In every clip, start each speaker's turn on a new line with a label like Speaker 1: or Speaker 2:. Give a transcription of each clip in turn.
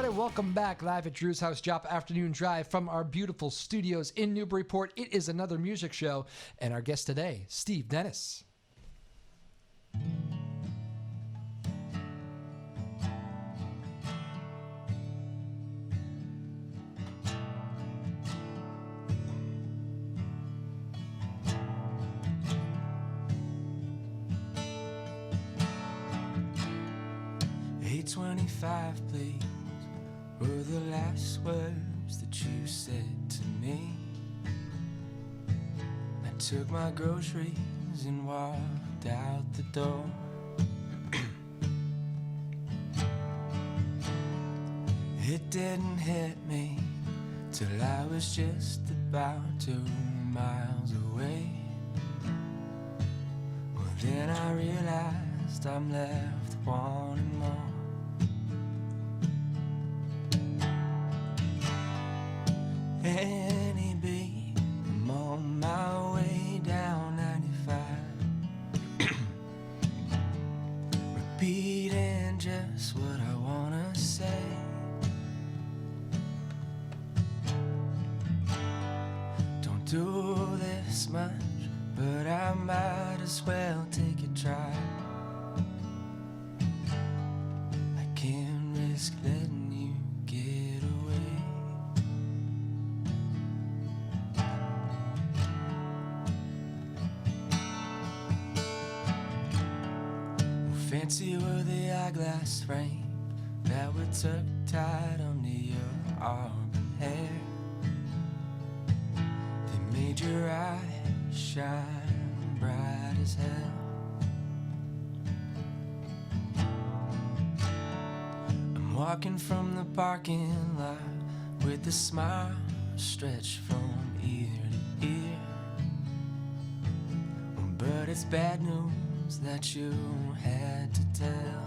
Speaker 1: everybody. Welcome back live at Drew's House Joppa Afternoon Drive from our beautiful studios in Newburyport. It is another music show, and our guest today, Steve Dennis.
Speaker 2: 825, please, were the last words that you said to me. I took my groceries and walked out the door. It didn't hit me till I was just about 2 miles away. Well, then I realized I'm left wanting more. Annie B, I'm on my way down 95, repeating just what I wanna say. Don't do this much, but I might as well take a try. I can't risk letting you get away. Fancy were the eyeglass frame that were tucked tight under your auburn hair. They made your eyes shine bright as hell. I'm walking from the parking lot with a smile stretched from ear to ear. But it's bad news that you had to tell.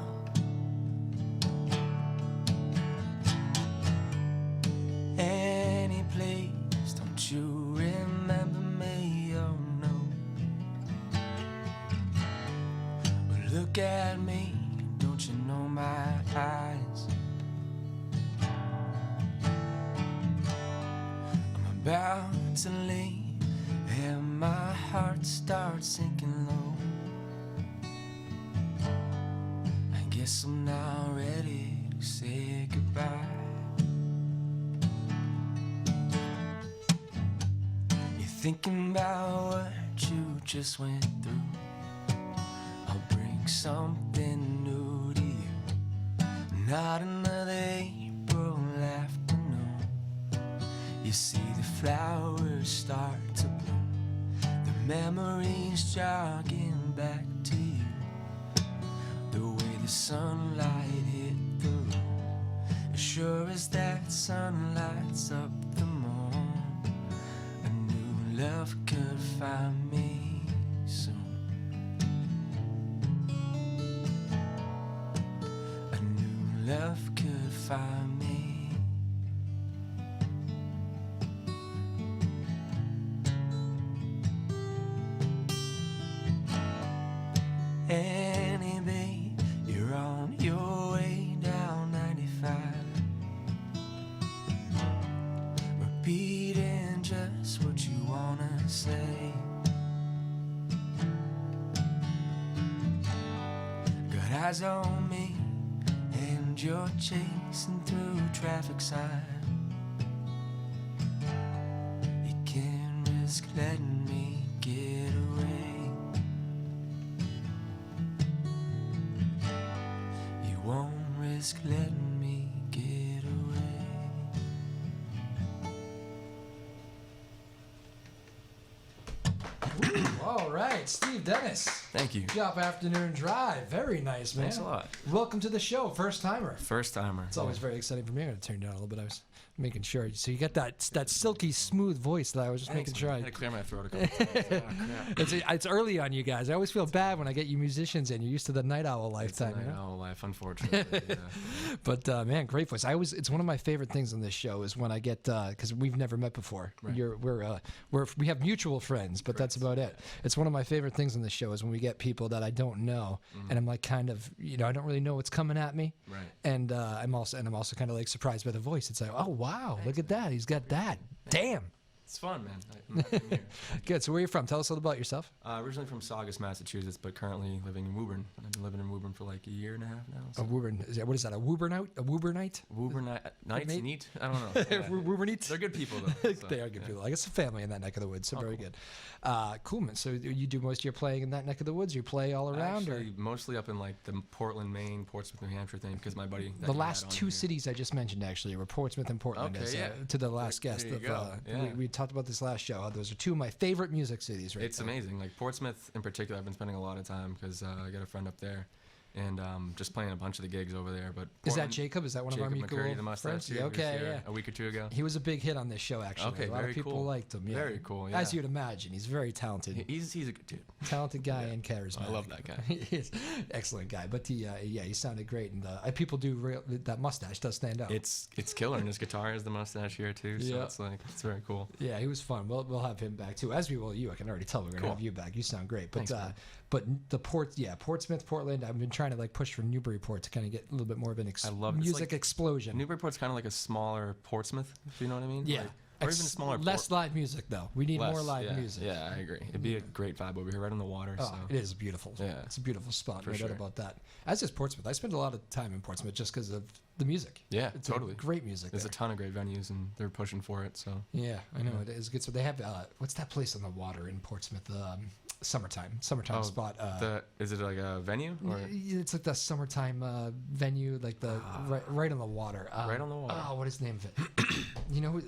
Speaker 2: Annie, please, don't you remember me? Oh no. But look at me, don't you know my eyes? I'm about to leave and my heart starts sinking low. Guess I'm now ready to say goodbye. You're thinking about what you just went through. I'll bring something new to you. Not another April afternoon. You see the flowers start to bloom. The memories jogging back to you. The way the sunlight hit the room, as sure as that sun lights up the moon, a new love could find me soon. A new love could find me. Annie, babe, you're on your way down 95, repeating just what you wanna say. Got eyes on me and you're chasing through traffic signs. You can't risk letting me get away. Won't risk letting me get away.
Speaker 1: Ooh, all right, Steve Dennis.
Speaker 2: Thank you.
Speaker 1: Joppa Afternoon Drive. Very nice, man.
Speaker 2: Thanks a lot.
Speaker 1: Welcome to the show, first timer.
Speaker 2: First timer.
Speaker 1: It's always very exciting for me. I'm going to turn it down a little bit. I was making sure. So you got that silky smooth voice that I was just making sure.
Speaker 2: I had to clear my throat a couple times. Oh, crap.
Speaker 1: It's early on you guys. I always feel bad when I get you musicians in. You're used to the night owl lifetime.
Speaker 2: It's a night owl life, unfortunately. Yeah.
Speaker 1: But man, great voice. It's one of my favorite things on this show is when I get because we've never met before.
Speaker 2: Right.
Speaker 1: We have mutual friends, but
Speaker 2: Correct.
Speaker 1: that's about it. It's one of my favorite things on this show is when we get get people that I don't know, and I'm like kind of, I don't really know what's coming at me.
Speaker 2: Right.
Speaker 1: And I'm also kind of like surprised by the voice. It's like, oh wow, look at that, he's got that. Damn.
Speaker 2: It's fun, man. I'm here.
Speaker 1: Good. So where are you from? Tell us a little about yourself.
Speaker 2: Originally from Saugus, Massachusetts, but currently living in Woburn. I've been living in Woburn for like a year and a half now.
Speaker 1: A Woburn. What is that? A Woburn-ite? A Woburn-ite?
Speaker 2: Nights? Neat? I don't know. Yeah.
Speaker 1: Woburnites?
Speaker 2: They're good people, though. So,
Speaker 1: they are good people. I guess a family in that neck of the woods, so very
Speaker 2: cool.
Speaker 1: good. Cool, man. So you do most of your playing in that neck of the woods? You play all around?
Speaker 2: Actually, mostly up in like the Portland, Maine, Portsmouth, New Hampshire thing, because my buddy...
Speaker 1: The last two cities I just mentioned, actually, were Portsmouth and Portland, to the last guest.
Speaker 2: There you go.
Speaker 1: We talked about this last show. Those are two of my favorite music cities right
Speaker 2: It's amazing. Like Portsmouth in particular, I've been spending a lot of time because I got a friend up there. And just playing a bunch of the gigs over there. But
Speaker 1: is that Jacob? Is that one of our mutual
Speaker 2: McCurdy, the mustache
Speaker 1: friends? Yeah, okay, yeah.
Speaker 2: A week or two ago.
Speaker 1: He was a big hit on this show, actually.
Speaker 2: Okay,
Speaker 1: a lot of people liked him. Yeah.
Speaker 2: Very cool. Yeah.
Speaker 1: As you'd imagine, he's very talented.
Speaker 2: He's a good dude.
Speaker 1: Talented guy and charismatic.
Speaker 2: I love that guy.
Speaker 1: He's excellent guy. But he sounded great, and people do that mustache does stand out.
Speaker 2: It's killer, and his guitar has the mustache here too. So it's very cool.
Speaker 1: Yeah, he was fun. We'll have him back too, as we will you. I can already tell we're gonna have you back. You sound great. But
Speaker 2: Thanks,
Speaker 1: but the Portsmouth, Portland. I've been trying to like push for Newburyport to kind of get a little bit more of an music explosion.
Speaker 2: Newburyport's kind of like a smaller Portsmouth, if you know what I mean.
Speaker 1: Yeah.
Speaker 2: Like, or even smaller.
Speaker 1: Less live music though. We need more live music.
Speaker 2: Yeah, I agree. It'd be a great vibe over here, right on the water.
Speaker 1: Oh,
Speaker 2: so.
Speaker 1: it is beautiful.
Speaker 2: Yeah,
Speaker 1: it's a beautiful spot.
Speaker 2: For
Speaker 1: No
Speaker 2: sure.
Speaker 1: doubt about that. As is Portsmouth. I spend a lot of time in Portsmouth just because of the music.
Speaker 2: Yeah,
Speaker 1: it's
Speaker 2: totally.
Speaker 1: Great music.
Speaker 2: There's a ton of great venues, and they're pushing for it. So.
Speaker 1: Yeah, I know it is good. So they have what's that place on the water in Portsmouth? Summertime spot.
Speaker 2: Is it like a venue? Or?
Speaker 1: It's like the summertime venue, like the right on the water.
Speaker 2: Right on the water.
Speaker 1: Oh, what is the name of it? You know,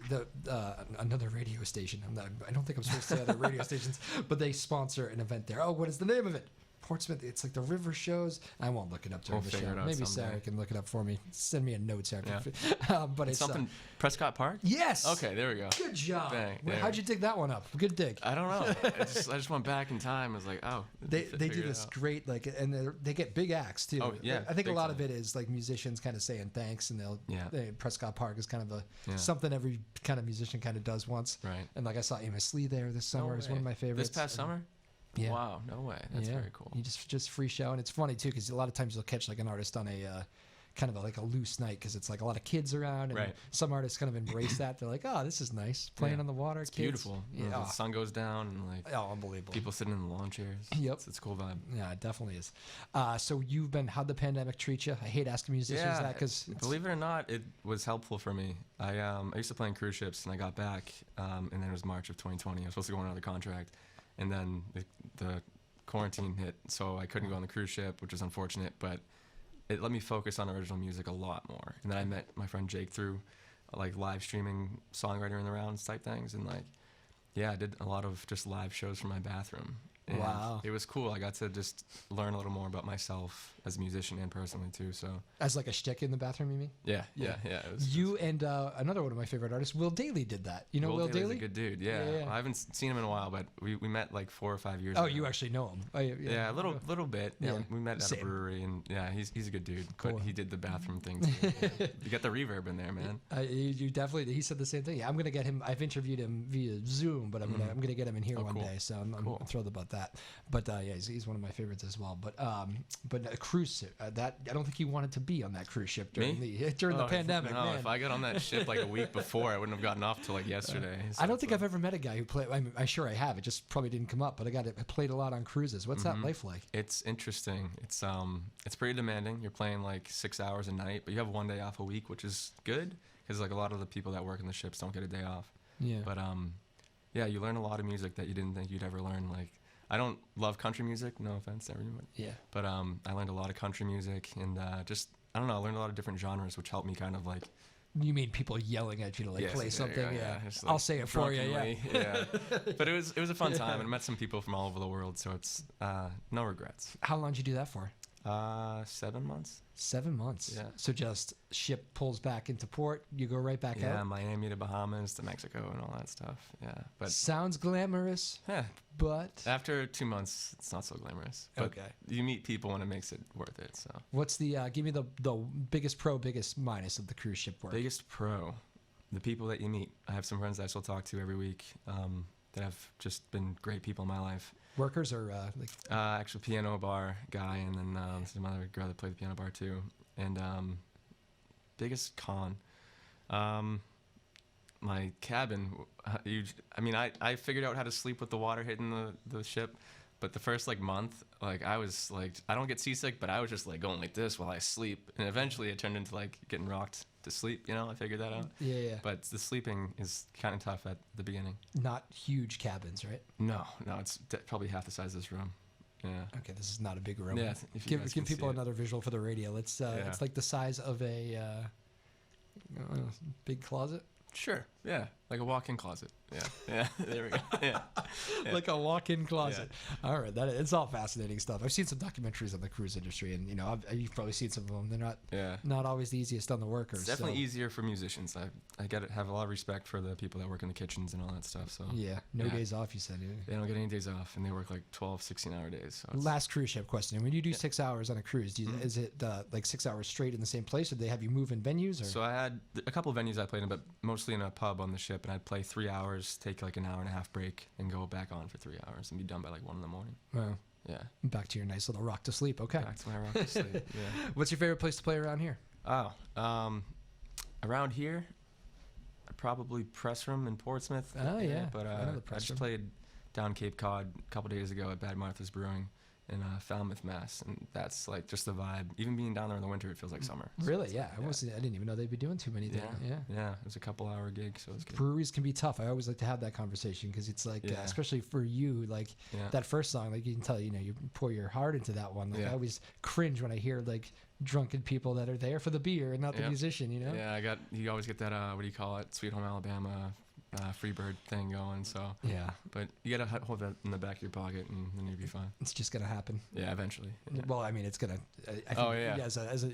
Speaker 1: another radio station. I don't think I'm supposed to say other radio stations, but they sponsor an event there. Oh, what is the name of it? Portsmouth. It's like the river shows. I won't look it up during the show. Maybe Sarah can look it up for me. Send me a note, Sarah.
Speaker 2: Yeah.
Speaker 1: But it's
Speaker 2: something Prescott Park.
Speaker 1: Yes.
Speaker 2: Okay, there we go.
Speaker 1: Good job.
Speaker 2: Dang,
Speaker 1: how'd you dig that one up? Good dig.
Speaker 2: I don't know. I just went back in time. I was like, oh.
Speaker 1: They do this great and they get big acts too.
Speaker 2: Oh yeah.
Speaker 1: I think a lot of it is like musicians kind of saying thanks, and Prescott Park is kind of something every kind of musician kind of does once.
Speaker 2: Right.
Speaker 1: And like I saw Amos Lee there this summer. It's one of my favorites.
Speaker 2: This past summer.
Speaker 1: Yeah.
Speaker 2: Wow, no way. That's very cool.
Speaker 1: You just free show, and it's funny too because a lot of times you'll catch like an artist on a kind of like a loose night because it's like a lot of kids around, and some artists kind of embrace that. They're like, oh, this is nice, playing on the water.
Speaker 2: It's
Speaker 1: kids.
Speaker 2: Beautiful. Yeah, the sun goes down, and like
Speaker 1: unbelievable.
Speaker 2: People sitting in the lawn chairs.
Speaker 1: Yep,
Speaker 2: it's a cool vibe.
Speaker 1: Yeah, it definitely is. So how'd the pandemic treat you? I hate asking musicians that because
Speaker 2: believe it or not, it was helpful for me. I used to play on cruise ships, and I got back, and then it was March of 2020. I was supposed to go on another contract, and then the quarantine hit, so I couldn't go on the cruise ship, which was unfortunate, but it let me focus on original music a lot more. And then I met my friend Jake through like live streaming songwriter in the rounds type things, and like I did a lot of just live shows from my bathroom. And
Speaker 1: wow.
Speaker 2: It was cool. I got to just learn a little more about myself as a musician and personally too. So
Speaker 1: as like a shtick in the bathroom, you mean?
Speaker 2: Yeah. It was
Speaker 1: and another one of my favorite artists, Will Dailey, did that. You know Will Dailey?
Speaker 2: Dailey's a good dude. Yeah. Well, I haven't seen him in a while, but we met like 4 or 5 years ago.
Speaker 1: Oh, you actually know him?
Speaker 2: Yeah, a little bit. Yeah, we met at a brewery, and he's a good dude. Cool. But he did the bathroom thing too. You got the reverb in there, man.
Speaker 1: You definitely. He said the same thing. Yeah, I'm gonna get him. I've interviewed him via Zoom, but I'm gonna get him in here one day. So I'm thrilled about that. But he's one of my favorites as well. But a cruise ship, that I don't think he wanted to be on that cruise ship during the pandemic.
Speaker 2: If I got on that ship like a week before, I wouldn't have gotten off till like yesterday.
Speaker 1: I don't think I've ever met a guy who played. I'm sure I have. It just probably didn't come up. But I played a lot on cruises. What's that life like?
Speaker 2: It's interesting. It's pretty demanding. You're playing like 6 hours a night, but you have one day off a week, which is good because like a lot of the people that work in the ships don't get a day off.
Speaker 1: Yeah.
Speaker 2: But you learn a lot of music that you didn't think you'd ever learn. Like I don't love country music. No offense to everyone.
Speaker 1: Yeah.
Speaker 2: But I learned a lot of country music, and I don't know. I learned a lot of different genres, which helped me kind of like.
Speaker 1: You mean people yelling at you to play something? Yeah.
Speaker 2: Just, like,
Speaker 1: I'll say it for you.
Speaker 2: Yeah. But it was a fun time, and I met some people from all over the world, so it's no regrets.
Speaker 1: How long did you do that for?
Speaker 2: 7 months.
Speaker 1: 7 months.
Speaker 2: Yeah.
Speaker 1: So just ship pulls back into port, you go right back out.
Speaker 2: Yeah, Miami to Bahamas to Mexico and all that stuff. Yeah, but
Speaker 1: sounds glamorous.
Speaker 2: Yeah,
Speaker 1: but
Speaker 2: after 2 months, it's not so glamorous. But
Speaker 1: okay.
Speaker 2: You meet people and it makes it worth it. So
Speaker 1: what's the give me the biggest pro, biggest minus of the cruise ship work?
Speaker 2: Biggest pro, the people that you meet. I have some friends that I still talk to every week. that have just been great people in my life.
Speaker 1: Workers or
Speaker 2: Actual piano bar guy, and then some other girl that played the piano bar too. And biggest con, my cabin. I figured out how to sleep with the water hitting the ship, but the first like month, like I was like, I don't get seasick, but I was just like going like this while I sleep, and eventually it turned into like getting rocked to sleep. I figured that out.
Speaker 1: Yeah.
Speaker 2: But the sleeping is kind of tough at the beginning.
Speaker 1: Not huge cabins, right?
Speaker 2: No, it's probably half the size of this room. Yeah.
Speaker 1: Okay, this is not a big room.
Speaker 2: Yeah.
Speaker 1: Give people another visual for the radio. It's like the size of a big closet.
Speaker 2: Sure. Yeah. Like a walk-in closet. Yeah. There we go. Yeah.
Speaker 1: Like a walk-in closet. Yeah. All right. It's all fascinating stuff. I've seen some documentaries on the cruise industry, and you've probably seen some of them. They're not always the easiest on the workers.
Speaker 2: It's definitely easier for musicians. I have a lot of respect for the people that work in the kitchens and all that stuff. So
Speaker 1: no days off. You said
Speaker 2: they don't get any days off, and they work like 12, 16-hour days. So
Speaker 1: last cruise ship question: when you do 6 hours on a cruise, is it like 6 hours straight in the same place, or do they have you move in venues? Or?
Speaker 2: So I had a couple of venues I played in, but mostly in a pub on the ship, and I'd play 3 hours, take like an hour and a half break, and go back on for 3 hours, and be done by like 1 in the morning.
Speaker 1: Wow.
Speaker 2: Yeah.
Speaker 1: Back to your nice little rock to sleep. Okay.
Speaker 2: Back to my rock to sleep. Yeah.
Speaker 1: What's your favorite place to play around here?
Speaker 2: Oh, around here, probably Press Room in Portsmouth.
Speaker 1: Oh yeah.
Speaker 2: But I just played down Cape Cod a couple days ago at Bad Martha's Brewing in Falmouth, Mass, and that's like just the vibe. Even being down there in the winter, it feels like summer.
Speaker 1: Really? Yeah. I didn't even know they'd be doing too many there.
Speaker 2: Yeah. It was a couple-hour gig, so it was good.
Speaker 1: Breweries can be tough. I always like to have that conversation because it's like, especially for you, like that first song, like you can tell, you pour your heart into that one. Like I always cringe when I hear like drunken people that are there for the beer and not the musician.
Speaker 2: Yeah, you always get that what do you call it? Sweet Home Alabama. Freebird thing going, so but you gotta hold that in the back of your pocket, and then you'll be fine.
Speaker 1: It's just gonna happen.
Speaker 2: Yeah, eventually. Yeah.
Speaker 1: Well, I mean, it's gonna.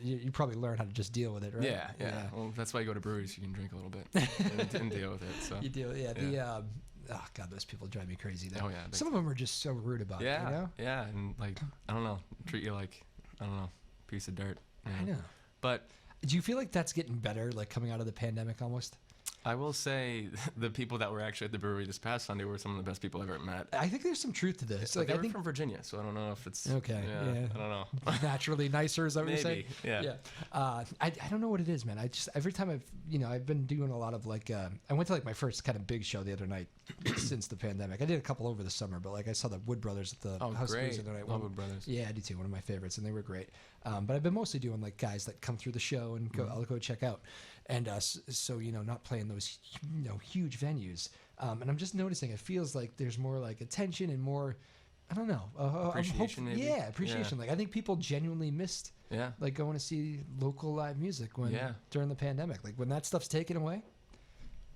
Speaker 1: You probably learn how to just deal with it, right?
Speaker 2: Yeah. Well, that's why you go to breweries. You can drink a little bit and deal with it. So
Speaker 1: you deal. Yeah. Oh God, those people drive me crazy. Though.
Speaker 2: Oh yeah.
Speaker 1: Some of them are just so rude about it.
Speaker 2: Yeah, and like I don't know, treat you like piece of dirt.
Speaker 1: I know.
Speaker 2: But
Speaker 1: do you feel like that's getting better, like coming out of the pandemic almost?
Speaker 2: I will say the people that were actually at the brewery this past Sunday were some of the best people I've ever met.
Speaker 1: I think there's some truth to this.
Speaker 2: Like, they were from Virginia, so I don't know if it's...
Speaker 1: Okay, yeah.
Speaker 2: I don't know.
Speaker 1: Naturally nicer, is that what you're saying?
Speaker 2: Yeah.
Speaker 1: I don't know what it is, man. Every time I've been doing a lot of like... I went to like my first kind of big show the other night since the pandemic. I did a couple over the summer, but like I saw the Wood Brothers at the House of Blues the other night.
Speaker 2: Love Wood Brothers.
Speaker 1: Yeah, I do too. One of my favorites, and they were great. But I've been mostly doing like guys that come through the show and I'll go check out. And so not playing those huge venues, and I'm just noticing it feels like there's more like attention and more, I don't know,
Speaker 2: appreciation. Maybe?
Speaker 1: Yeah, appreciation. Like I think people genuinely missed like going to see local live music during the pandemic. Like when that stuff's taken away,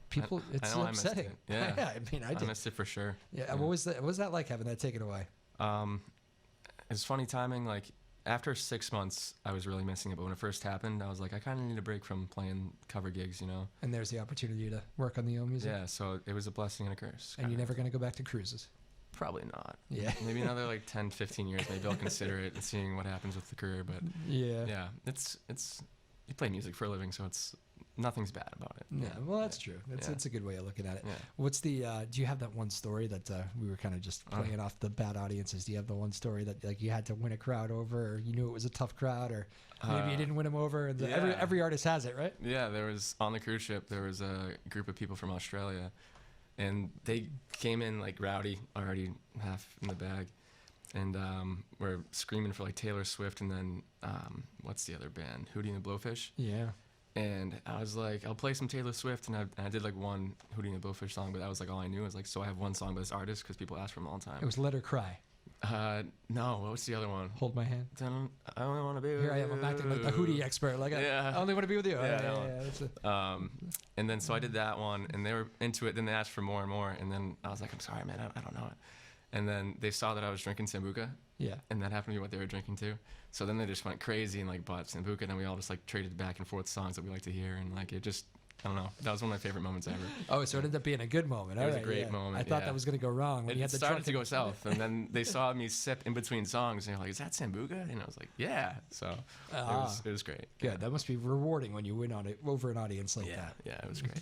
Speaker 1: people it's upsetting.
Speaker 2: I missed it. Yeah,
Speaker 1: I mean I did.
Speaker 2: I missed it for sure.
Speaker 1: Yeah. What was that? What was that like having that taken away?
Speaker 2: It's funny timing. Like. After 6 months, I was really missing it. But when it first happened, I was like, I kind of need a break from playing cover gigs,
Speaker 1: And there's the opportunity to work on the own music.
Speaker 2: Yeah, so it was a blessing and a curse.
Speaker 1: And you're never going to go back to cruises?
Speaker 2: Probably not.
Speaker 1: Yeah.
Speaker 2: Maybe another like 10, 15 years. Maybe I'll consider it and seeing what happens with the career. But yeah, it's you play music for a living, so nothing's bad about it.
Speaker 1: Yeah, well, that's true. It's a good way of looking at it. Yeah. What's the? Do you have that one story that we were kind of just playing off the bad audiences? Do you have the one story that like you had to win a crowd over, or you knew it was a tough crowd, or maybe you didn't win them over? And every artist has it, right?
Speaker 2: Yeah, there was on the cruise ship. There was a group of people from Australia, and they came in like rowdy, already half in the bag, and were screaming for like Taylor Swift, and then what's the other band? Hootie and the Blowfish.
Speaker 1: Yeah.
Speaker 2: And I was like, I'll play some Taylor Swift, and I did like one Hootie and the Blowfish song, but that was like all I knew. I was like, so I have one song by this artist because people ask for them all the time.
Speaker 1: It was Let Her Cry.
Speaker 2: No, what was the other one?
Speaker 1: Hold My Hand.
Speaker 2: I only want to be with you.
Speaker 1: Here I am, I'm acting like the Hootie expert. Like I only want to be with you. That's it.
Speaker 2: And then so I did that one, and they were into it. Then they asked for more and more, and then I was like, I'm sorry, man, I don't know it. And then they saw that I was drinking Sambuca.
Speaker 1: Yeah.
Speaker 2: And that happened to be what they were drinking too. So then they just went crazy and like bought Sambuca, and then we all just like traded back and forth songs that we like to hear, and like it just
Speaker 3: I don't know. That was one of my favorite moments ever.
Speaker 1: Oh, so it ended up being a good moment.
Speaker 3: It was a great moment.
Speaker 1: I thought that was going to go wrong. When
Speaker 3: it started to go south, and then they saw me sip in between songs, and they're like, "Is that Sambuca?" And I was like, "Yeah." So it was great.
Speaker 1: Good. Yeah. That must be rewarding when you win on it over an audience like that.
Speaker 3: Yeah, it was great.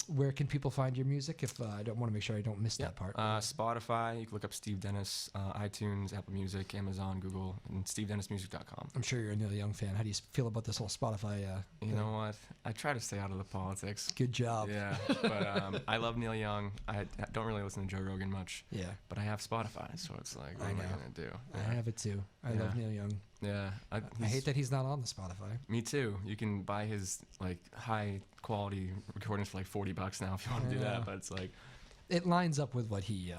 Speaker 1: Where can people find your music? If I don't want to make sure I don't miss that part.
Speaker 3: Spotify. You can look up Steve Dennis. iTunes, Apple Music, Amazon, Google, and SteveDennisMusic.com.
Speaker 1: I'm sure you're a Neil Young fan. How do you feel about this whole Spotify?
Speaker 3: You know what? I try to stay out of the politics.
Speaker 1: Good job.
Speaker 3: Yeah, but I love Neil Young. I don't really listen to Joe Rogan much.
Speaker 1: Yeah.
Speaker 3: But I have Spotify, so it's like, what am I gonna do? Yeah.
Speaker 1: I have it too. I love Neil Young.
Speaker 3: Yeah.
Speaker 1: I hate that he's not on the Spotify.
Speaker 3: Me too. You can buy his like high quality recordings for like $40 now if you want to do that. But it's like,
Speaker 1: it lines up with what he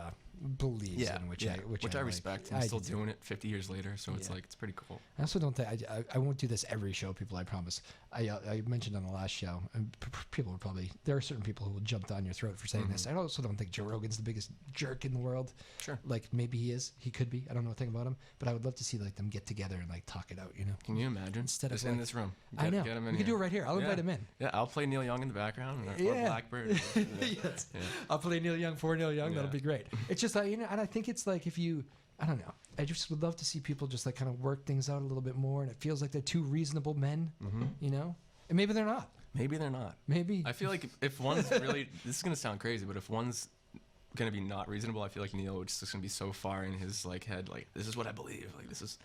Speaker 1: believes in, which I
Speaker 3: respect. I'm still doing it 50 years later, so it's like, it's pretty cool.
Speaker 1: I also don't think I won't do this every show, people. I promise. I mentioned on the last show, and people would probably, there are certain people who will jump down your throat for saying this. I also don't think Joe Rogan's the biggest jerk in the world.
Speaker 3: Sure.
Speaker 1: Like maybe he is, he could be. I don't know a thing about him, but I would love to see like them get together and like talk it out. You know?
Speaker 3: Can you imagine?
Speaker 1: Instead of
Speaker 3: in this room.
Speaker 1: I know. Get him in. We can do it right here. I'll invite him in.
Speaker 3: Yeah, I'll play Neil Young in the background. Or Blackbird.
Speaker 1: Yes. Yeah. I'll play Neil Young for Neil Young. That'll be great. It's just like, and I think it's like if you, I don't know. I just would love to see people just like kind of work things out a little bit more, and it feels like they're two reasonable men, you know? And maybe they're not.
Speaker 3: Maybe they're not.
Speaker 1: Maybe.
Speaker 3: I feel like if one's really, this is going to sound crazy, but if one's going to be not reasonable, I feel like Neil is just going to be so far in his like head, like, this is what I believe. Like, this is...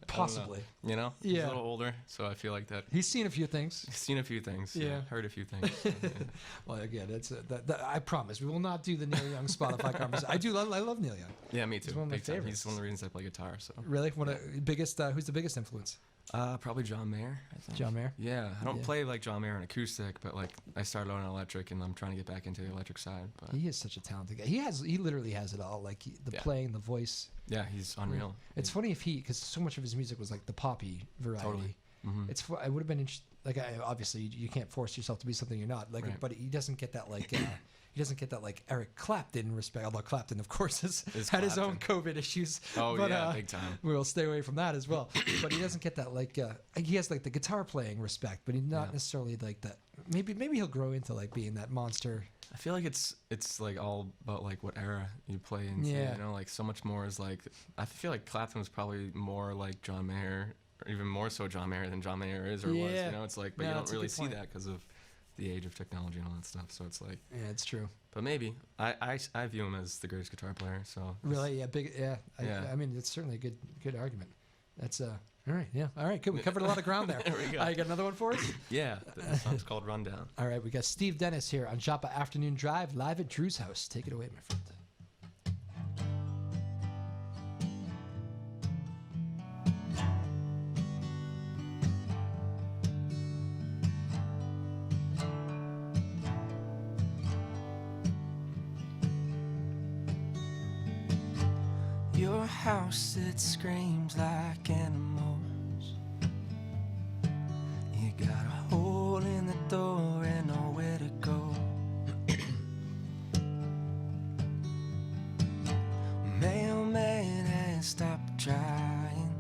Speaker 1: Possibly.
Speaker 3: You know?
Speaker 1: Yeah.
Speaker 3: He's a little older, so I feel like that...
Speaker 1: He's seen a few things.
Speaker 3: He's seen a few things. Yeah. Heard a few things. So,
Speaker 1: Well, again, I promise we will not do the Neil Young Spotify conversation. I love Neil Young.
Speaker 3: Yeah, me too.
Speaker 1: He's one of my favorites.
Speaker 3: He's one of the reasons I play guitar. So
Speaker 1: really, who's the biggest influence?
Speaker 3: Probably John Mayer, I think.
Speaker 1: John Mayer?
Speaker 3: Yeah. I don't play like John Mayer on acoustic, but like I started out on electric, and I'm trying to get back into the electric side. But
Speaker 1: he is such a talented guy. He literally has it all. Like the playing, the voice.
Speaker 3: Yeah, he's unreal.
Speaker 1: It's funny because so much of his music was like the poppy variety.
Speaker 3: Totally.
Speaker 1: I would have been interested. Like, obviously, you can't force yourself to be something you're not. Like, but he doesn't get that like. He doesn't get that like Eric Clapton respect, although Clapton, of course, has had his own COVID issues.
Speaker 3: Oh, but, big time.
Speaker 1: We'll stay away from that as well. But he doesn't get that like he has like the guitar playing respect, but he's not necessarily like that. Maybe he'll grow into like being that monster.
Speaker 3: I feel like it's like all about like what era you play into. You know, like so much more is like, I feel like Clapton was probably more like John Mayer, or even more so John Mayer than John Mayer is or was. You know, it's like, but you don't really see that because of the age of technology and all that stuff. So it's like,
Speaker 1: yeah, it's true.
Speaker 3: But maybe I view him as the greatest guitar player. So
Speaker 1: really, I mean, it's certainly a good argument. That's all right. Yeah, all right. Good. We covered a lot of ground there.
Speaker 3: There we go.
Speaker 1: You got another one for us?
Speaker 3: Yeah, the song's called Rundown.
Speaker 1: All right, we got Steve Dennis here on Joppa Afternoon Drive live at Drew's house. Take it away, my friend.
Speaker 2: Your house, it screams like animals. You got a hole in the door and nowhere to go. Mailman has stopped trying.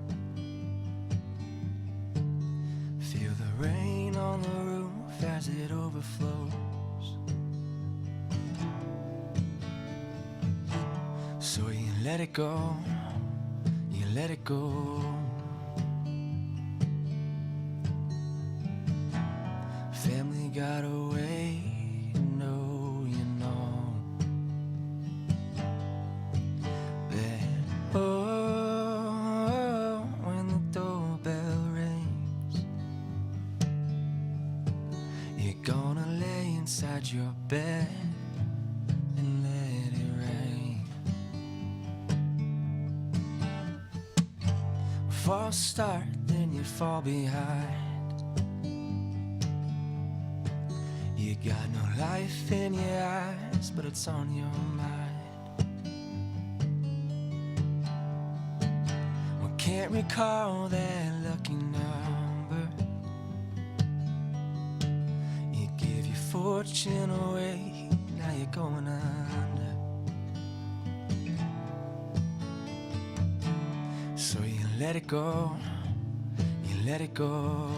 Speaker 2: Feel the rain on the roof as it overflows. So you let it go, you let it go. Family got away, no, you know. But when the doorbell rings, you're gonna lay inside your bed and let it rain. False start, then you fall behind. You got no life in your eyes, but it's on your mind. We can't recall that lucky number. You give your fortune away, now you're going under. So you let it go, you let it go.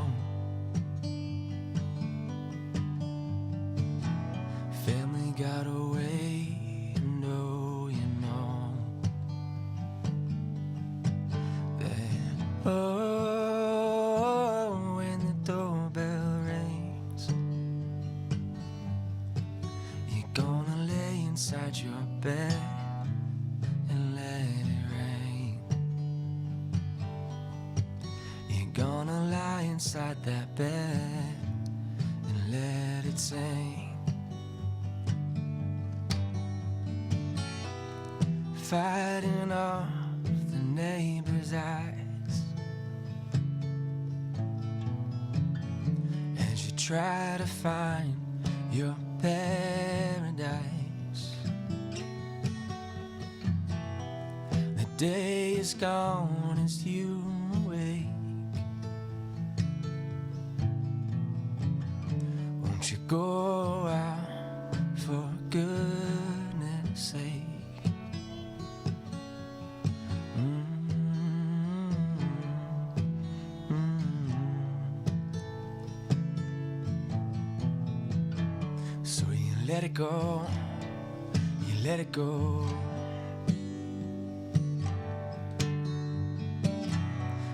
Speaker 2: that bed and let it sing. Fighting off the neighbor's eyes as you try to find your paradise. The day is gone as you awake. Won't you go out for goodness sake? So you let it go, you let it go.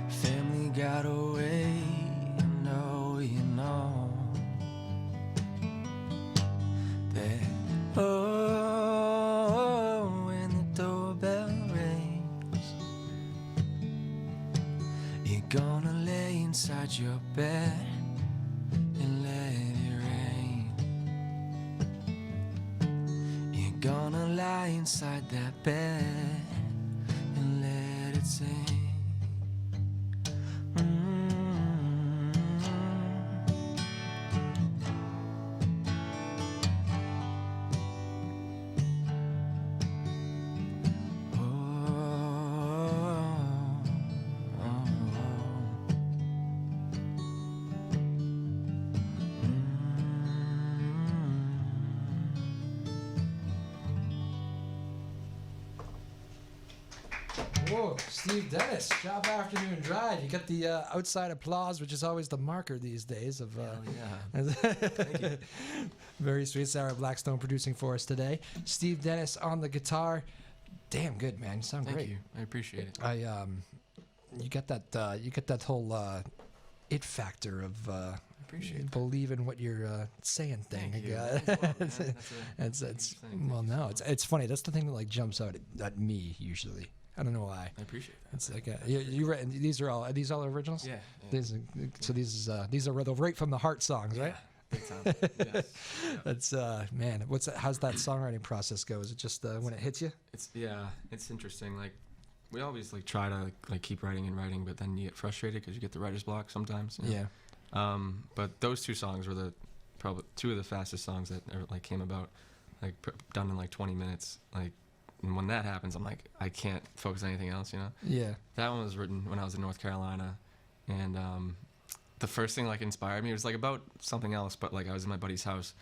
Speaker 2: Family got away, I know you know that. Oh, when the doorbell rings, you're gonna lay inside your bed and let it rain. You're gonna lie inside that bed and let it sing.
Speaker 1: Whoa, Steve Dennis, Joppa Afternoon Drive. You got the outside applause, which is always the marker these days of.
Speaker 3: Yeah. Thank you.
Speaker 1: Very sweet. Sarah Blackstone producing for us today. Steve Dennis on the guitar. Damn good, man. You sound
Speaker 3: Thank
Speaker 1: great.
Speaker 3: you. I appreciate it.
Speaker 1: You got that whole it factor of
Speaker 3: appreciate that.
Speaker 1: believe in what you're saying thing.
Speaker 3: Thank you.
Speaker 1: It's funny. That's the thing that like jumps out at me usually. I don't know why.
Speaker 3: I appreciate that.
Speaker 1: It's like you read these are all originals.
Speaker 3: Yeah.
Speaker 1: These are the right from the heart songs, right?
Speaker 3: Big time. Yes.
Speaker 1: That's man. How's that songwriting process go? Is it just when it hits you?
Speaker 3: It's interesting. Like we always like try to like keep writing and writing, but then you get frustrated because you get the writer's block sometimes. You know?
Speaker 1: Yeah.
Speaker 3: But those two songs were probably two of the fastest songs that ever like came about, like done in like 20 minutes. Like, and when that happens, I'm like, I can't focus on anything else, you know?
Speaker 1: Yeah.
Speaker 3: That one was written when I was in North Carolina, and the first thing like inspired me, it was like about something else, but like I was in my buddy's house,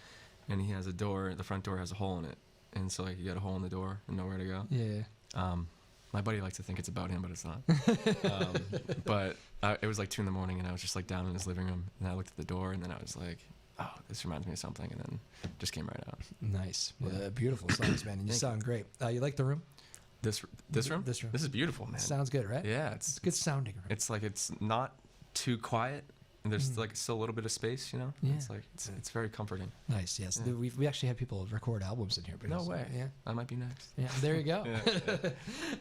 Speaker 3: and he has a door, the front door has a hole in it, and so like you got a hole in the door and nowhere to go.
Speaker 1: Yeah.
Speaker 3: My buddy likes to think it's about him, but it's not. But it was like 2 a.m, and I was just like down in his living room, and I looked at the door, and then I was like, oh, this reminds me of something, and then it just came right out.
Speaker 1: Nice. Well, beautiful songs, man, and you sound great. You like the room?
Speaker 3: This room?
Speaker 1: This room.
Speaker 3: This is beautiful, man.
Speaker 1: Sounds good, right?
Speaker 3: Yeah,
Speaker 1: it's good sounding room.
Speaker 3: It's like it's not too quiet, and there's like still a little bit of space, you know?
Speaker 1: Yeah.
Speaker 3: It's like it's very comforting.
Speaker 1: Nice, yes.
Speaker 3: Yeah.
Speaker 1: We actually had people record albums in here.
Speaker 3: No way.
Speaker 1: Yeah.
Speaker 3: I might be next.
Speaker 1: Yeah, there you go.
Speaker 3: Yeah.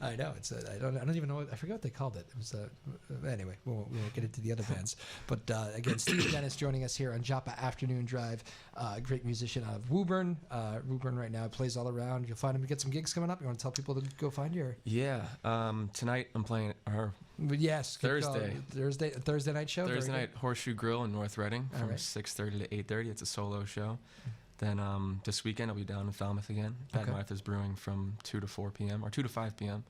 Speaker 1: I know. It's I don't even know. I forgot what they called it. It was anyway. We won't get into the other bands. But again, Steve Dennis joining us here on Joppa Afternoon Drive. Great musician out of Woburn. Woburn right now plays all around. You'll find him. Get some gigs coming up. You want to tell people to go find you?
Speaker 3: Yeah. Tonight I'm playing.
Speaker 1: Yes.
Speaker 3: Thursday
Speaker 1: night show.
Speaker 3: Thursday night, Horseshoe Grill in North Reading from
Speaker 1: right.
Speaker 3: 6:30 to 8:30. It's a solo show. Then this weekend I'll be down in Falmouth again. Bad Martha's Brewing from 2 to 4 p.m. or 2 to 5 p.m.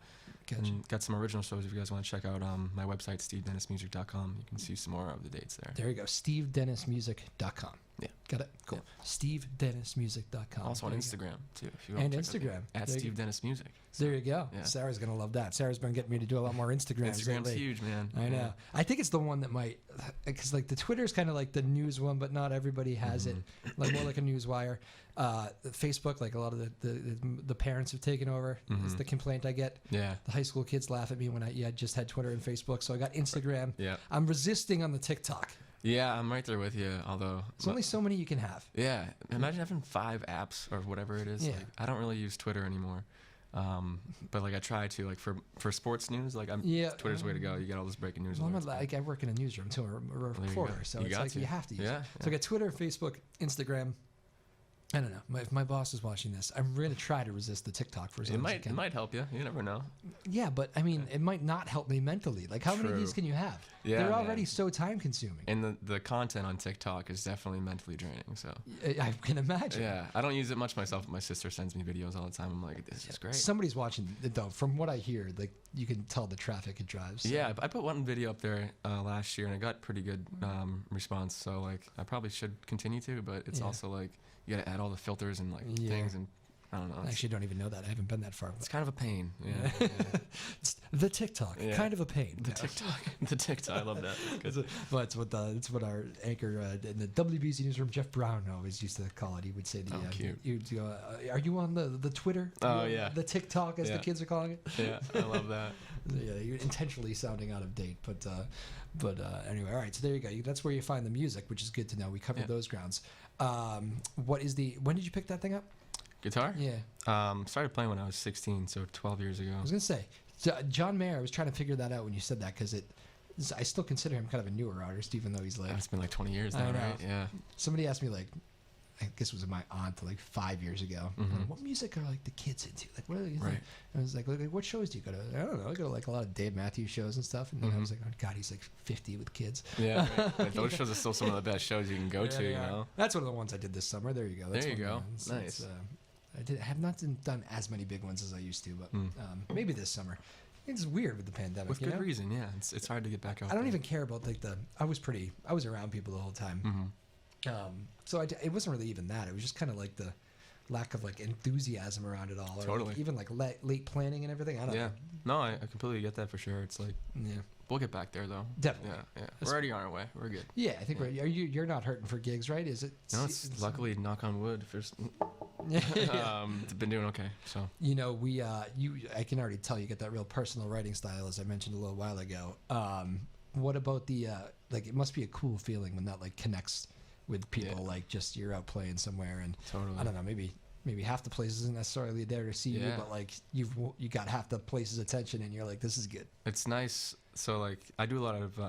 Speaker 1: Gotcha.
Speaker 3: And got some original shows if you guys want to check out my website, stevedennismusic.com. You can see some more of the dates there.
Speaker 1: There you go, stevedennismusic.com.
Speaker 3: Yeah.
Speaker 1: Got it? Cool.
Speaker 3: Yeah.
Speaker 1: stevedennismusic.com.
Speaker 3: Also on Instagram, too. If you want
Speaker 1: And
Speaker 3: to check
Speaker 1: Instagram.
Speaker 3: At Steve Dennis Music.
Speaker 1: There you go.
Speaker 3: Yeah.
Speaker 1: Sarah's going to love that. Sarah's been getting me to do a lot more Instagrams.
Speaker 3: Instagram's
Speaker 1: lately.
Speaker 3: huge, man.
Speaker 1: I know.
Speaker 3: Yeah.
Speaker 1: I think it's the one that might, because like the Twitter's kind of like the news one, but not everybody has it. Like more like a news wire. Facebook, like a lot of the parents have taken over. Is the complaint I get.
Speaker 3: Yeah.
Speaker 1: The high school kids laugh at me when I just had Twitter and Facebook, so I got Instagram.
Speaker 3: Yeah.
Speaker 1: I'm resisting on the TikTok.
Speaker 3: Yeah, I'm right there with you, although...
Speaker 1: There's only so many you can have.
Speaker 3: Yeah. Imagine having 5 apps or whatever it is.
Speaker 1: Yeah.
Speaker 3: Like, I don't really use Twitter anymore. But like I try to like for sports news, like Twitter's the way to go. You get all this breaking news.
Speaker 1: Well, I work in a newsroom too, or a reporter, so it's like you have to use it. So I got Twitter, Facebook, Instagram. I don't know. If my boss is watching this, I'm going to try to resist the TikTok for as long as I can.
Speaker 3: It might help you. You never know.
Speaker 1: Yeah, but I mean, it might not help me mentally. Like, how many of these can you have?
Speaker 3: Yeah,
Speaker 1: they're already so time consuming.
Speaker 3: And the content on TikTok is definitely mentally draining. So
Speaker 1: I can imagine.
Speaker 3: Yeah, I don't use it much myself. But my sister sends me videos all the time. I'm like, this is great.
Speaker 1: Somebody's watching it though. From what I hear, like you can tell the traffic it drives. So.
Speaker 3: Yeah, I put one video up there last year and I got pretty good response. So like, I probably should continue to, but it's also like. You gotta add all the filters and like things, and I don't know. I actually
Speaker 1: don't even know that. I haven't been that far.
Speaker 3: It's kind of a pain. Yeah.
Speaker 1: It's the TikTok, kind of a pain.
Speaker 3: The TikTok. I love that.
Speaker 1: Well, it's what our anchor in the WBZ newsroom, Jeff Brown, always used to call it. He would say, "Cute." Are you on the Twitter?
Speaker 3: Oh yeah.
Speaker 1: The TikTok, as the kids are calling it.
Speaker 3: Yeah, I love that.
Speaker 1: Yeah, you're intentionally sounding out of date, but anyway, all right. So there you go. That's where you find the music, which is good to know. We covered those grounds. When did you pick that thing up?
Speaker 3: Guitar?
Speaker 1: Yeah.
Speaker 3: Started playing when I was 16, so 12 years ago.
Speaker 1: I was gonna say, John Mayer. I was trying to figure that out when you said that because I still consider him kind of a newer artist, even though he's like.
Speaker 3: It's been like 20 years now, right? Yeah.
Speaker 1: Somebody asked me like, I guess it was my aunt like 5 years ago.
Speaker 3: Mm-hmm.
Speaker 1: What music are like the kids into? Like what are they?
Speaker 3: Right.
Speaker 1: I was like, what shows do you go to? I don't know. I go to like a lot of Dave Matthews shows and stuff. And then I was like, oh God, he's like 50 with kids.
Speaker 3: Yeah. Right. Like, those shows are still some of the best shows you can go to. You know.
Speaker 1: That's one of the ones I did this summer. There you go. That's
Speaker 3: there you go.
Speaker 1: Nice. I have not done as many big ones as I used to, but maybe this summer. It's weird with the pandemic.
Speaker 3: With good reason, yeah. It's hard to get back out.
Speaker 1: I don't even care about like I was around people the whole time.
Speaker 3: Mm-hmm.
Speaker 1: So it wasn't really even that. It was just kind of like the lack of like enthusiasm around it all. Or
Speaker 3: totally.
Speaker 1: Like even like late planning and everything. I don't know.
Speaker 3: No, I completely get that for sure. It's like, we'll get back there though.
Speaker 1: Definitely.
Speaker 3: Yeah. We're already on our way. We're good.
Speaker 1: Yeah, I think you're not hurting for gigs, right? Is it?
Speaker 3: No, it's luckily, knock on wood. Been doing okay. So
Speaker 1: you know, I can already tell you get that real personal writing style, as I mentioned a little while ago. What about the like? It must be a cool feeling when that like connects with people. Like just you're out playing somewhere, and
Speaker 3: totally.
Speaker 1: I don't know, maybe half the place isn't necessarily there to see you, but like you got half the place's attention, and you're like, this is good.
Speaker 3: It's nice. So like I do a lot of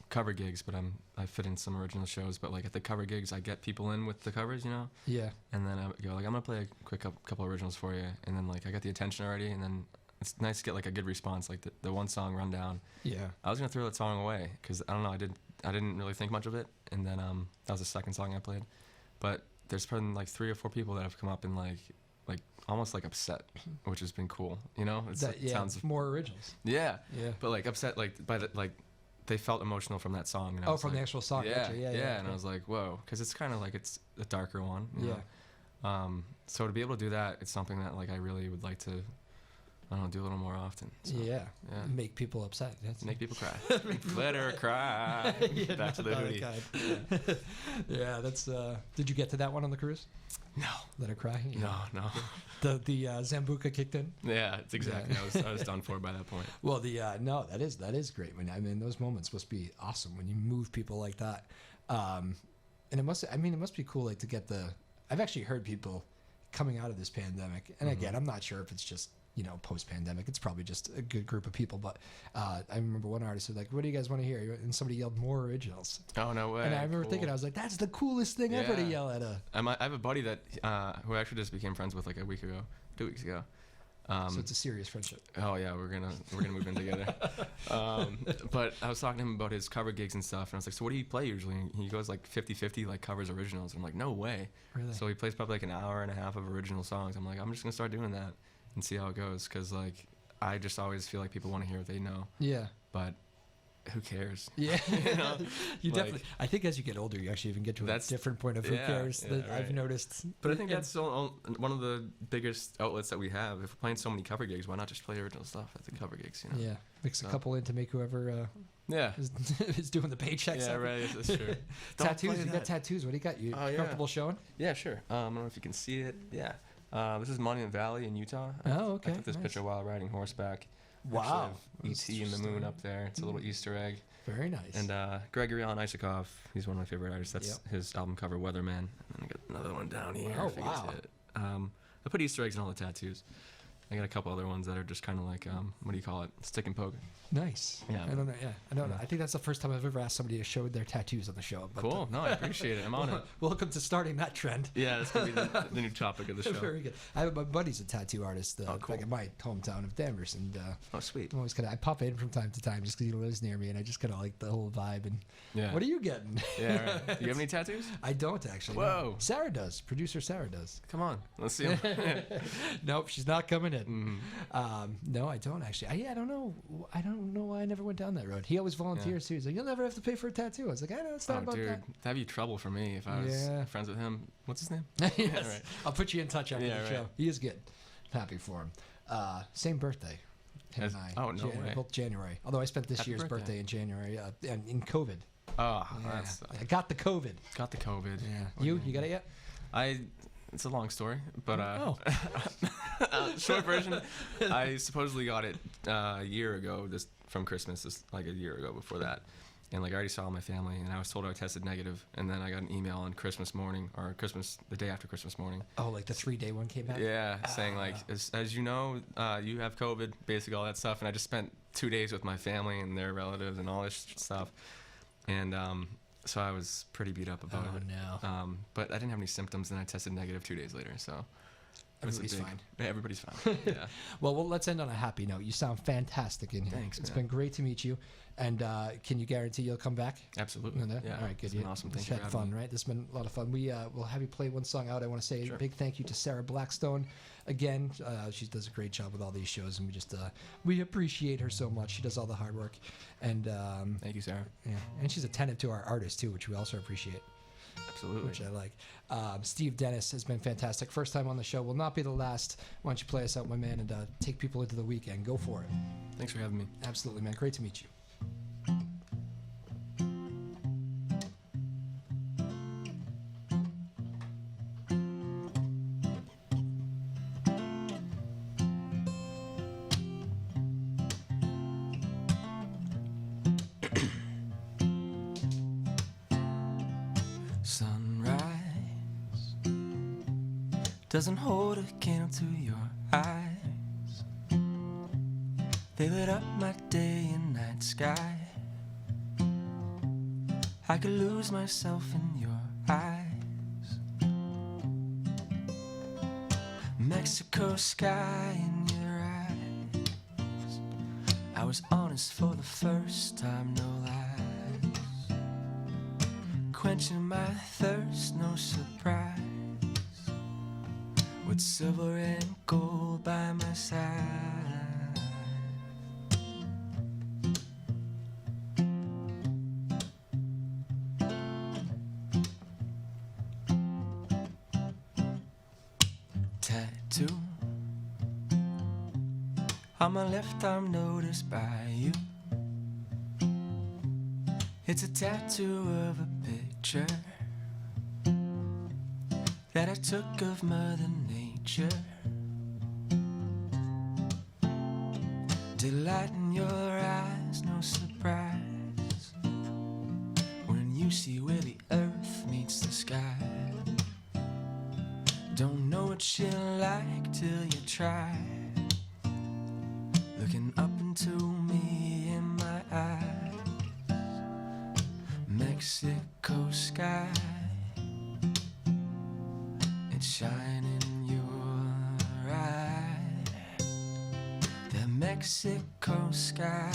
Speaker 3: cover gigs, but I fit in some original shows. But like at the cover gigs, I get people in with the covers, you know.
Speaker 1: Yeah.
Speaker 3: And then I go like, I'm gonna play a quick couple originals for you, and then like I got the attention already, and then it's nice to get like a good response, like the one song rundown.
Speaker 1: Yeah.
Speaker 3: I was gonna throw that song away because I don't know, I didn't really think much of it, and then that was the second song I played, but there's been like 3 or 4 people that have come up and like almost like upset, which has been cool, you know.
Speaker 1: Sounds more originals.
Speaker 3: Yeah. But like upset like by the like. They felt emotional from that song. And
Speaker 1: from the actual song.
Speaker 3: Yeah,
Speaker 1: yeah.
Speaker 3: And I was like, whoa, because it's kind of like it's a darker one. You
Speaker 1: know?
Speaker 3: So to be able to do that, it's something that like I really would like to, I don't know, do a little more often. So,
Speaker 1: yeah. Make people upset.
Speaker 3: Make people cry. Let her cry. Back to the hoodie.
Speaker 1: Yeah, that's. Did you get to that one on the cruise?
Speaker 3: No.
Speaker 1: Let her cry.
Speaker 3: Yeah. No.
Speaker 1: The Zambuca kicked in.
Speaker 3: Yeah, it's exactly. I was done for by that point.
Speaker 1: Well, no, that is great. Those moments must be awesome when you move people like that. And it must be cool like to get I've actually heard people coming out of this pandemic, and again, I'm not sure if it's just post-pandemic. It's probably just a good group of people. But I remember one artist was like, "What do you guys want to hear?" And somebody yelled, "More originals."
Speaker 3: Oh, no way.
Speaker 1: And I remember thinking, I was like, "That's the coolest thing ever to yell at a."
Speaker 3: I have a buddy that who I actually just became friends with like 2 weeks ago.
Speaker 1: So it's a serious friendship.
Speaker 3: Oh yeah, we're gonna move in together. But I was talking to him about his cover gigs and stuff, and I was like, "So what do you play usually?" And he goes like 50-50, like covers originals. I'm like, "No way!"
Speaker 1: Really?
Speaker 3: So he plays probably like an hour and a half of original songs. I'm like, I'm just gonna start doing that and see how it goes, because like I just always feel like people want to hear what they know.
Speaker 1: Yeah.
Speaker 3: But who cares?
Speaker 1: Yeah. You
Speaker 3: like,
Speaker 1: definitely. I think as you get older, you actually even get to a different point of who cares that I've noticed.
Speaker 3: But I think that's one of the biggest outlets that we have. If we're playing so many cover gigs, why not just play original stuff at the cover gigs?
Speaker 1: Yeah. Mix a couple in to make whoever. Is doing the paychecks.
Speaker 3: Yeah, right. That's true.
Speaker 1: Tattoos. You got tattoos. What do you got? You comfortable showing?
Speaker 3: Yeah, sure. I don't know if you can see it. Yeah. This is Monument Valley in Utah.
Speaker 1: Oh, okay.
Speaker 3: I took this picture while riding horseback.
Speaker 1: Wow.
Speaker 3: E.T. and the moon up there. It's a little Easter egg.
Speaker 1: Very nice.
Speaker 3: And Gregory Alan Isakov, he's one of my favorite artists. That's his album cover, Weatherman. And then I got another one down here.
Speaker 1: Oh, wow.
Speaker 3: I put Easter eggs in all the tattoos. I got a couple other ones that are just kind of like, what do you call it? Stick and poke.
Speaker 1: Nice.
Speaker 3: Yeah.
Speaker 1: I don't know. Yeah, I don't know. I think that's the first time I've ever asked somebody to show their tattoos on the show. But
Speaker 3: Cool. No, I appreciate it. I'm on it.
Speaker 1: Welcome to starting that trend.
Speaker 3: Yeah, that's going to be the new topic of the show.
Speaker 1: Very good. My buddy's a tattoo artist
Speaker 3: Cool.
Speaker 1: back in my hometown of Danvers. And
Speaker 3: Oh, sweet.
Speaker 1: I'm always I pop in from time to time just because he lives near me. And I just kind of like the whole vibe. And
Speaker 3: Yeah.
Speaker 1: what are you getting?
Speaker 3: Yeah, right. Do you have any tattoos?
Speaker 1: I don't actually.
Speaker 3: Whoa.
Speaker 1: No. Sarah does. Producer Sarah does.
Speaker 3: Come on. Let's see 'em.
Speaker 1: Nope, she's not coming in.
Speaker 3: Mhm.
Speaker 1: No, I don't actually. I don't know. I don't know why I never went down that road. He always volunteers too. He's like, "You'll never have to pay for a tattoo." I was like, "I know it's not
Speaker 3: Oh,
Speaker 1: about
Speaker 3: dude,
Speaker 1: that."
Speaker 3: that'd be trouble for me if I was friends with him. What's his name?
Speaker 1: Yes.
Speaker 3: right.
Speaker 1: I'll put you in touch after
Speaker 3: Yeah,
Speaker 1: the show.
Speaker 3: right.
Speaker 1: He is good. Happy for him. Same birthday. Him
Speaker 3: As-
Speaker 1: and I.
Speaker 3: oh, no way.
Speaker 1: Both January. Although I spent this
Speaker 3: Happy
Speaker 1: year's
Speaker 3: birthday.
Speaker 1: in January and in COVID.
Speaker 3: Oh,
Speaker 1: Yeah.
Speaker 3: that's
Speaker 1: I got the COVID.
Speaker 3: got the COVID.
Speaker 1: Yeah.
Speaker 3: What do
Speaker 1: You got it yet?
Speaker 3: It's a long story, but
Speaker 1: Oh.
Speaker 3: short version, I supposedly got it a year ago, just from Christmas, just like a year ago before that. And like I already saw my family, and I was told I tested negative, and then I got an email on Christmas morning, or the day after Christmas morning.
Speaker 1: Oh, like the 3-day one came out?
Speaker 3: Yeah, saying like, as you know, you have COVID, basically all that stuff. And I just spent 2 days with my family and their relatives and all this stuff. And so I was pretty beat up about it.
Speaker 1: No.
Speaker 3: But I didn't have any symptoms, and I tested negative 2 days later. So
Speaker 1: Everybody's fine.
Speaker 3: Yeah, everybody's fine. Yeah.
Speaker 1: Well, let's end on a happy note. You sound fantastic in here.
Speaker 3: Thanks,
Speaker 1: It's
Speaker 3: man.
Speaker 1: been great to meet you. And can you guarantee you'll come back?
Speaker 3: Absolutely.
Speaker 1: No?
Speaker 3: Yeah.
Speaker 1: All right, good.
Speaker 3: It's been awesome. Thank
Speaker 1: It's
Speaker 3: you for
Speaker 1: had
Speaker 3: having
Speaker 1: fun,
Speaker 3: me.
Speaker 1: right? This has been a lot of fun. We'll have you play one song out. I want to say
Speaker 3: Sure.
Speaker 1: a big thank you to Sarah Blackstone. Again, she does a great job with all these shows, and we appreciate her so much. She does all the hard work, and
Speaker 3: Thank you, Sarah.
Speaker 1: yeah, and she's attentive to our artists too, which we also appreciate.
Speaker 3: Absolutely.
Speaker 1: Which I like. Steve Dennis has been fantastic. First time on the show, will not be the last. Why don't you play us out, my man, and take people into the weekend. Go for it.
Speaker 3: Thanks for having me.
Speaker 1: Absolutely, man. Great to meet you.
Speaker 2: Sunrise doesn't hold a candle to your eyes. They lit up my day and night sky. I could lose myself in your eyes. Mexico sky in your eyes. I was honest for the first time, no lies. Quenching my thirst, no surprise. With silver and gold by my side. Tattoo on my left arm, noticed by you. It's a tattoo of a picture that I took of Mother Nature. Delight in your eyes, no surprise, when you see where the earth meets the sky. Don't know what you like till you try. Looking up into me in my eyes. Mexico sky, it's shining in your eye. The Mexico sky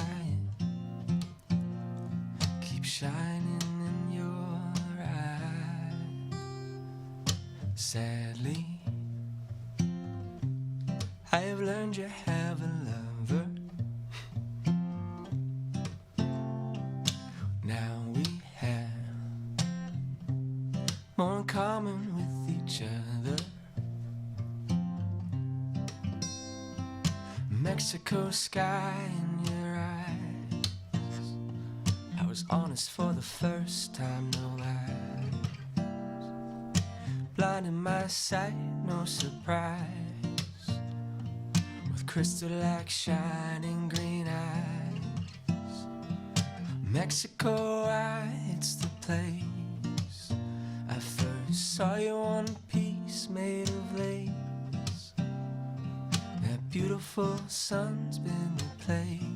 Speaker 2: keeps shining in your eye. Sadly, I have learned you have a lover. Now we have more in common with each other. Mexico sky in your eyes. I was honest for the first time, no lies. Blind in my sight, no surprise. With crystal like shining green eyes. Mexico, it's the place I first saw you, one piece made of lace that beautiful sun's been replaced.